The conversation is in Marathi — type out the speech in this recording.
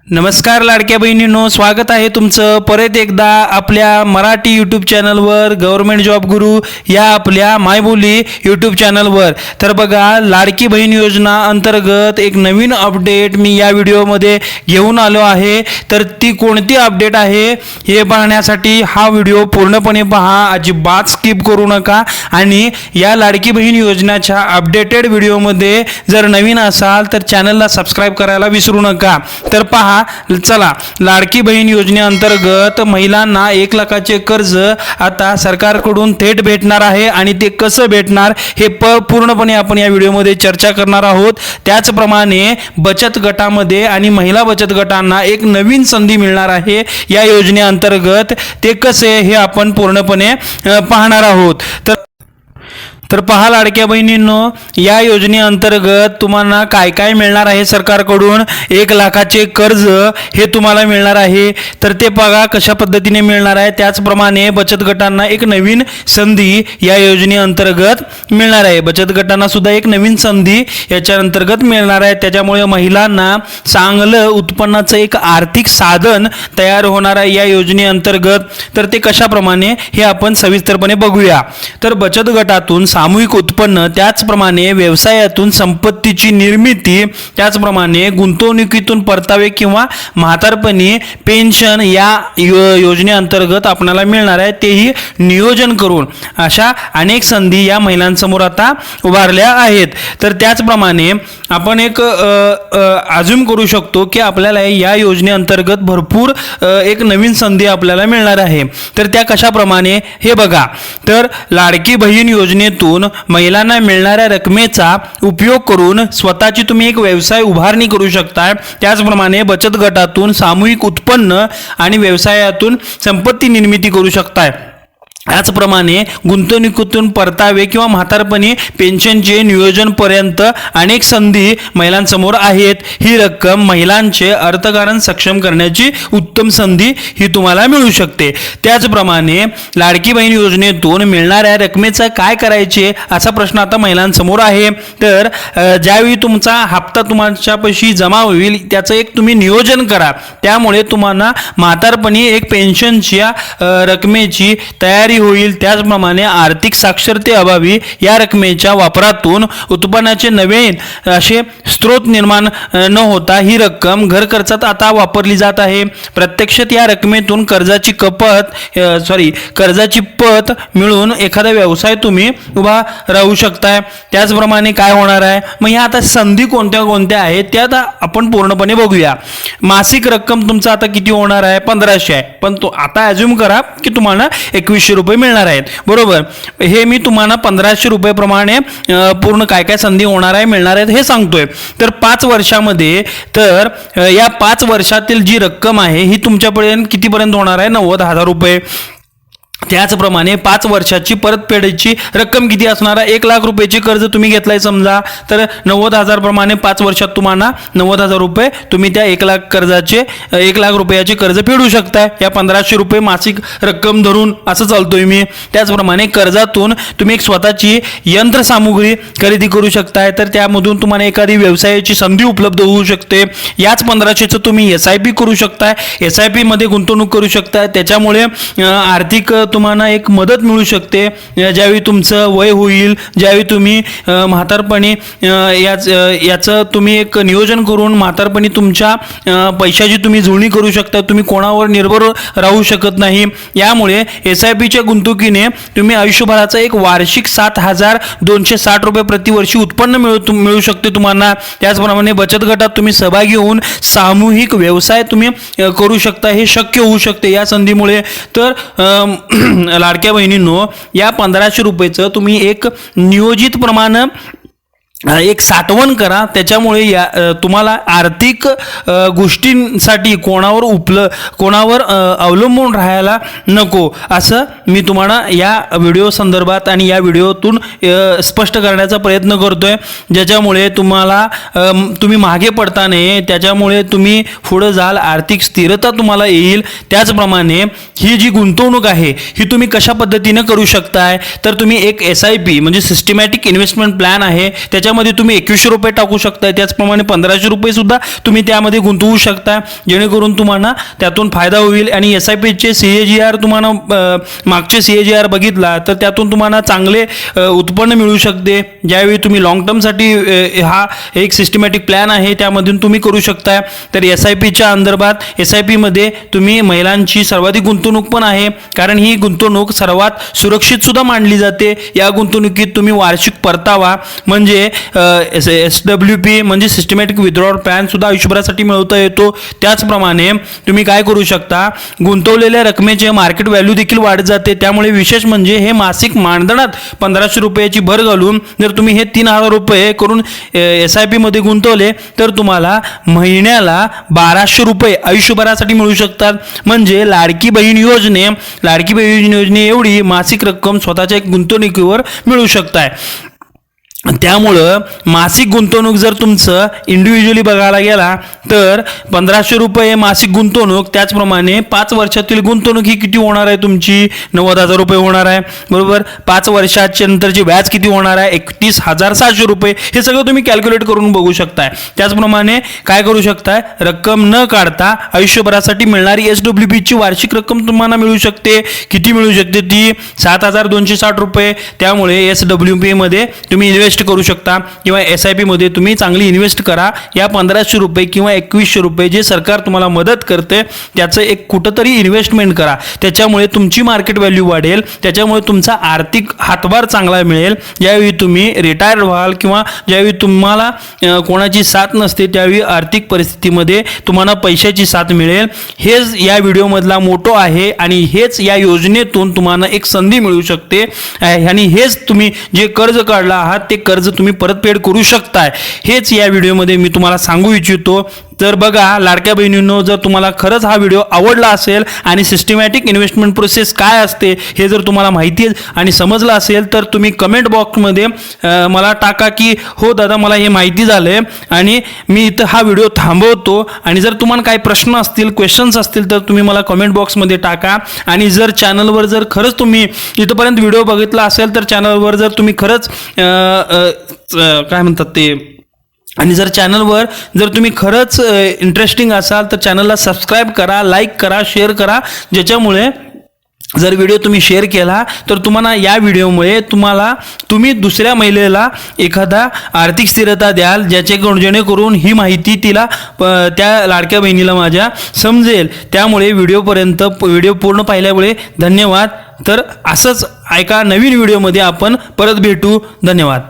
नमस्कार लाडक्या बहिणींनो, स्वागत आहे तुमचं परत एकदा आपल्या मराठी यूट्यूब चॅनलवर, गव्हर्नमेंट जॉब गुरु या आपल्या मायबोली यूट्यूब चॅनलवर. तर बघा, लाडकी बहीण योजना अंतर्गत एक नवीन अपडेट मी या व्हिडिओमध्ये घेऊन आलो आहे. तर ती कोणती अपडेट आहे हे पाहण्यासाठी हा व्हिडिओ पूर्णपणे पहा, अजिबात स्किप करू नका. आणि या लाडकी बहीण योजनेच्या अपडेटेड व्हिडिओमध्ये जर नवीन असाल तर चॅनलला सबस्क्राईब करायला विसरू नका. तर पहा, चला, लाडकी बहीण योजनेअंतर्गत महिलांना 1 लाखाचे कर्ज आता सरकारकडून थेट भेटणार आहे. आणि ते कसं भेटणार हे पूर्णपणे आपण या व्हिडिओमध्ये चर्चा करणार आहोत. त्याचप्रमाणे बचत गटामध्ये आणि महिला बचत गटांना एक नवीन संधी मिळणार आहे या योजनेअंतर्गत. ते कसे हे आपण पूर्णपणे पाहणार आहोत. तर पहा लाडक्या बहिणींनो, या योजनेअंतर्गत तुम्हाला काय काय मिळणार आहे सरकारकडून. 1 लाखाचे कर्ज हे तुम्हाला मिळणार आहे. तर ते बघा कशा पद्धतीने मिळणार आहे. त्याचप्रमाणे बचत गटांना एक नवीन संधी या योजनेअंतर्गत मिळणार आहे. बचत गटांना सुद्धा एक नवीन संधी याच्या अंतर्गत मिळणार आहे. त्याच्यामुळे महिलांना चांगलं उत्पन्नाचं एक आर्थिक साधन तयार होणार आहे या योजनेअंतर्गत. तर ते कशाप्रमाणे हे आपण सविस्तरपणे बघूया. तर बचत गटातून सामूहिक उत्पन्न, त्याचप्रमाणे व्यवसायातून संपत्तीची निर्मिती, त्याचप्रमाणे गुंतवणुकीतून परतावे किंवा म्हातारपणी पेन्शन या योजनेअंतर्गत आपल्याला मिळणार आहे. तेही नियोजन करून अशा अनेक संधी या महिलांसमोर आता उभारल्या आहेत. तर त्याचप्रमाणे आपण एक अज्यूम करू शकतो की आपल्याला या योजनेअंतर्गत भरपूर एक नवीन संधी आपल्याला मिळणार आहे. तर त्या कशाप्रमाणे हे बघा. तर लाडकी बहीण योजनेतून महिलांना मिळणाऱ्या रकमेचा उपयोग करून स्वतःची तुम्ही एक व्यवसाय उभारणी करू शकता. त्याचप्रमाणे बचत गटातून सामूहिक उत्पन्न आणि व्यवसायातून संपत्ती निर्मिती करू शकताय. याचप्रमाणे गुंतवणुकीतून परतावे किंवा म्हातारपणी पेन्शनचे नियोजनपर्यंत अनेक संधी महिलांसमोर आहेत. ही रक्कम महिलांचे अर्थकारण सक्षम करण्याची उत्तम संधी ही तुम्हाला मिळू शकते. त्याचप्रमाणे लाडकी बहीण योजनेतून मिळणाऱ्या रकमेचा काय करायचे असा प्रश्न आता महिलांसमोर आहे. तर ज्यावेळी तुमचा हप्ता तुमच्यापाशी जमा होईल त्याचं एक तुम्ही नियोजन करा. त्यामुळे तुम्हाला म्हातारपणी एक पेन्शनच्या रकमेची तयारी होईल. त्याचप्रमाणे आर्थिक साक्षरतेअभावी या रकमेच्या वापरातून उत्पन्नाचे नवीन असे स्रोत निर्माण न होता ही रक्कम घर खर्चात आता वापरली जात आहे. प्रत्यक्षात या रकमेतून कर्जाची पत मिळून एखादा व्यवसाय तुम्ही उभा राहू शकताय. त्याचप्रमाणे काय होणार आहे मग ह्या आता संधी कोणत्या कोणत्या आहेत त्या आता आपण पूर्णपणे बघूया. मासिक रक्कम तुमचा आता किती होणार आहे? 1500 आहे. पण तो आता अज्यूम करा की तुम्हाला 2100 रुपये मिळणार आहेत, बरोबर. हे मी तुम्हाला 1500 रुपये प्रमाणे पूर्ण काय काय संधी होणार आहे मिळणार आहेत हे सांगतोय. तर 5 वर्षामध्ये, तर या 5 वर्षातील जी रक्कम आहे ही तुमच्यापर्यंत कितीपर्यंत होणार आहे? 90,000 रुपये. त्याचप्रमाणे 5 वर्षाची परतफेडीची रक्कम किती असणार आहे? 1 लाख रुपयाचे कर्ज तुम्ही घेतलाय समजा, तर 90,000 प्रमाणे 5 वर्षात तुम्हाला 90,000 रुपये तुम्ही त्या 1 लाख रुपयाचे कर्ज फेडू शकताय. या 1500 रुपये मासिक रक्कम धरून असं चालतोय मी. त्याचप्रमाणे कर्जातून तुम्ही एक स्वतःची यंत्रसामुग्री खरेदी करू शकताय. तर त्यामधून तुम्हाला एखादी व्यवसायाची संधी उपलब्ध होऊ शकते. याच 1500चं तुम्ही SIP करू शकताय. SIP मध्ये गुंतवणूक करू शकताय. त्याच्यामुळे आर्थिक तुम्हाला एक मदत मिळू शकते. ज्यावेळी तुमचं वय होईल, ज्यावेळी तुम्ही म्हातारपणी याचं तुम्ही एक नियोजन करून म्हातारपणी तुमच्या पैशाची तुम्ही जुळणी करू शकता. तुम्ही कोणावर निर्भर राहू शकत नाही. यामुळे SIPच्या गुंतवणुकीने तुम्ही आयुष्यभराचा एक वार्षिक 7,260 रुपये प्रतिवर्षी उत्पन्न मिळू शकते तुम्हाला. त्याचप्रमाणे बचत गटात तुम्ही सहभागी होऊन सामूहिक व्यवसाय तुम्ही करू शकता. हे शक्य होऊ शकते या संधीमुळे. तर लाडक्या बहिणींनो, या 1500 रुपयेचं तुम्ही एक नियोजित प्रमाण एक साठवण करा. त्याच्यामुळे तुम्हाला आर्थिक गोष्टींसाठी कोणावर अवलंबून राहायला नको, असं मी तुम्हाला या व्हिडिओ संदर्भात आणि या व्हिडिओतून स्पष्ट करण्याचा प्रयत्न करतोय. ज्याच्यामुळे तुम्ही मागे पडता नये, त्याच्यामुळे तुम्ही पुढे जाल, आर्थिक स्थिरता तुम्हाला येईल. त्याचप्रमाणे ही जी गुंतवणूक आहे ही तुम्ही कशा पद्धतीने करू शकताय? तर तुम्ही एक SIP म्हणजे सिस्टमॅटिक इन्व्हेस्टमेंट प्लॅन आहे, त्याच्या त्याच्यामध्ये तुम्ही 2100 रुपये टाकू शकताय. त्याचप्रमाणे 1500 रुपये सुद्धा तुम्ही त्यामध्ये गुंतवू शकता, जेणेकरून तुम्हाला त्यातून फायदा होईल. आणि SIPचे CAGR तुम्हाला मागचे CAGR बघितला तर त्यातून तुम्हाला चांगले उत्पन्न मिळू शकते. ज्यावेळी तुम्ही लॉंग टर्मसाठी हा एक सिस्टमॅटिक प्लॅन आहे त्यामधून तुम्ही करू शकता. तर SIPच्या संदर्भात SIPमध्ये तुम्ही महिलांची सर्वाधिक गुंतवणूक पण आहे, कारण ही गुंतवणूक सर्वात सुरक्षित सुद्धा मानली जाते. या गुंतवणुकीत तुम्ही वार्षिक परतावा म्हणजे SWP म्हणजे सिस्टमॅटिक विथड्रॉल प्लॅन सुद्धा आयुष्यभरासाठी मिळवता येतो. त्याचप्रमाणे तुम्ही काय करू शकता, गुंतवलेल्या रकमेचे मार्केट व्हॅल्यू देखील वाढत जाते. त्यामुळे विशेष म्हणजे हे मासिक मानधनात 1500 रुपयाची भर घालून जर तुम्ही हे 3000 रुपये करून SIP मध्ये गुंतवले तर तुम्हाला महिन्याला 1200 रुपये आयुष्यभरासाठी मिळू शकतात. म्हणजे लाडकी बहीण योजने एवढी मासिक रक्कम स्वतःच्या एक गुंतवणुकीवर मिळू शकताय. त्यामुळं मासिक गुंतवणूक जर तुमचं इंडिव्हिज्युअली बघायला गेला तर 1500 रुपये मासिक गुंतवणूक, त्याचप्रमाणे 5 वर्षातील गुंतवणूक ही किती होणार आहे तुमची 90,000 रुपये होणार आहे, बरोबर. 5 वर्षाच्या नंतरची व्याज किती होणार आहे 31,700 रुपये. हे सगळं तुम्ही कॅल्क्युलेट करून बघू शकताय. त्याचप्रमाणे काय करू शकताय, रक्कम न काढता आयुष्यभरासाठी मिळणारी SWPची वार्षिक रक्कम तुम्हाला मिळू शकते. किती मिळू शकते ती 7,260 रुपये. त्यामुळे SWP मध्ये तुम्ही इन्व्हेस्ट करू शकता किंवा SIP मध्ये तुम्ही चांगली इन्व्हेस्ट करा. या 1500 रुपये किंवा 2100 रुपये जे सरकार तुम्हाला मदत करते त्याचं एक कुठंतरी इन्व्हेस्टमेंट करा. त्याच्यामुळे तुमची मार्केट व्हॅल्यू वाढेल, त्याच्यामुळे तुमचा आर्थिक हातभार चांगला मिळेल. ज्यावेळी तुम्ही रिटायर व्हाल किंवा ज्यावेळी तुम्हाला कोणाची साथ नसते त्यावेळी आर्थिक परिस्थितीमध्ये तुम्हाला पैशाची साथ मिळेल. हेच या व्हिडिओमधला मोटो आहे आणि हेच या योजनेतून तुम्हाला एक संधी मिळू शकते. आणि हेच तुम्ही जे कर्ज काढला आहात ते कर्ज तुम्ही परतफेड करू शकताय. हेच या व्हिडिओमध्ये मी तुम्हाला सांगू इच्छितो. तर बघा लाडक्या बहिणींनो, जर तुम्हाला खरंच हा व्हिडिओ आवडला असेल आणि सिस्टमॅटिक इन्व्हेस्टमेंट प्रोसेस काय असते हे जर तुम्हाला माहिती आणि समजलं असेल तर तुम्ही कमेंट बॉक्समध्ये मला टाका की हो दादा मला हे माहिती झालंय आणि मी इथं हा व्हिडिओ थांबवतो. आणि जर तुम्हाला काही प्रश्न असतील, क्वेश्चन्स असतील तर तुम्ही मला कमेंट बॉक्समध्ये टाका. आणि जर चॅनलवर जर खरंच तुम्ही इथंपर्यंत व्हिडिओ बघितला असेल तर चॅनलवर जर तुम्ही खरंच काय म्हणतात ते, आणि जर चॅनलवर जर तुम्ही खरंच इंटरेस्टिंग असाल तर चॅनलला सबस्क्राईब करा, लाईक करा, शेअर करा. ज्याच्यामुळे जर व्हिडिओ तुम्ही शेअर केला तर तुम्हाला या व्हिडिओमुळे तुम्ही दुसऱ्या महिलेला एखादा आर्थिक स्थिरता द्याल, जेणेकरून ही माहिती तिला त्या लाडक्या बहिणीला माझ्या समजेल. त्यामुळे व्हिडिओ पूर्ण पाहिल्यामुळे धन्यवाद. तर असंच ऐका, नवीन व्हिडिओमध्ये आपण परत भेटू. धन्यवाद.